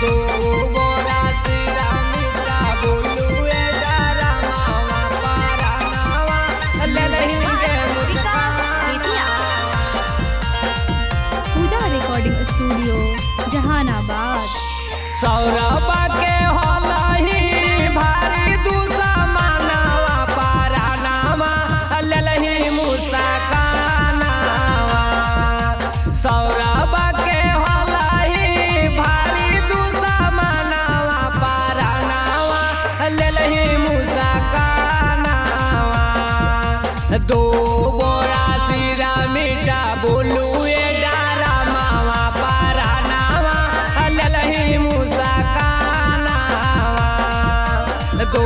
दो बोरा सिरा मीठा बोलू ए डारा मावा पारा नावा ले लेंगे पूजा रिकॉर्डिंग स्टूडियो जहानाबाद। सौरभा के होलही भारी दूसा मानावा पारा नावा ले लही मूसा कानावा। सौरभा के होलही भारी दूसा मानावा पारा नावा ले लही मूसा कानावा। दो बोरा सिरा मीठा बोलू ए डारा मावा पारा नावा ले लही मूसा कानावा। दो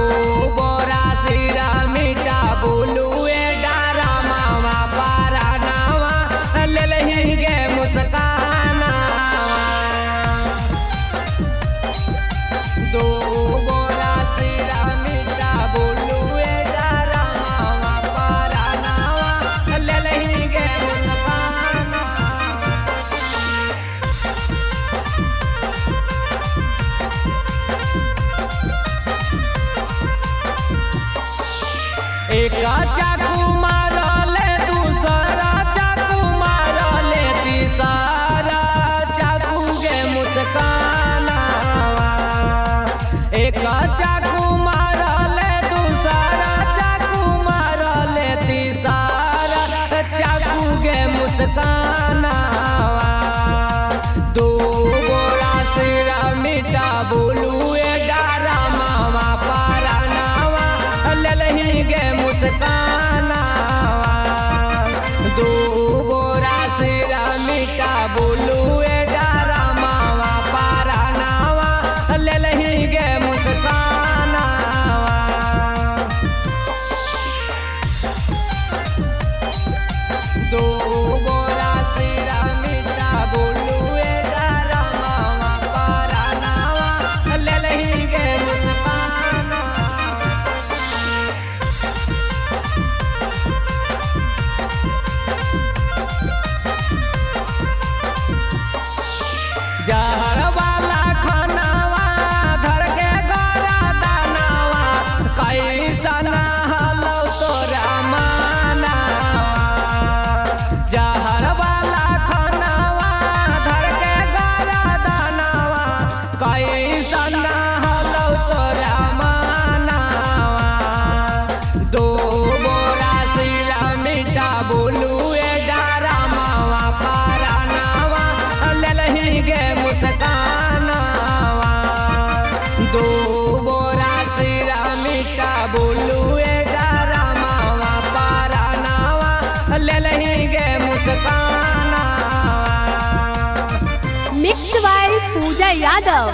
बोरा सिरा मीठा बोलू ए डारा मावा पारा नावा ले लही गे मुस्कानावा। दो बोरा सिरा मीठा बोलू ए डारा मावा पारा नावा ले लही गे मुस्कानावा। एक चाकू मारले दूसरा चाकू मारले तीसरा चाकू गे मुस्कानावा। एक चाकू मारले दूसरा चाकू मारले तीसरा चाकू गे मुस्कानावा। दो बोरा सिरा मीठा बोलू ए डारा मावा पारा नावा ले लही गे मुस्कानावा। दो बोरा सिरा मीठा बोलू ए डारा मावा पारा नावा ले लही गे मुस्कानावा। दो बोरा सिरा मीठा बोलू ए डारा मावा पारा नावा ले लही गे मुस्कानावा। जहर वाला खानावा धर के गोरा दानावा कैसन हलो तोरा मानावा। जहर वाला खानावा धर के गोरा दानावा कैसन हलो तोरा मानावा। दो बोरा सिरा मीठा बोलू ए डारा मावा पारा नावा ले लही गे मुस्कानावा। दो बोरा सिरा मीठा बोलू ए डारा मावा पारा नावा ले लही गे मुस्कानावा। Mix by Pooja Yadav.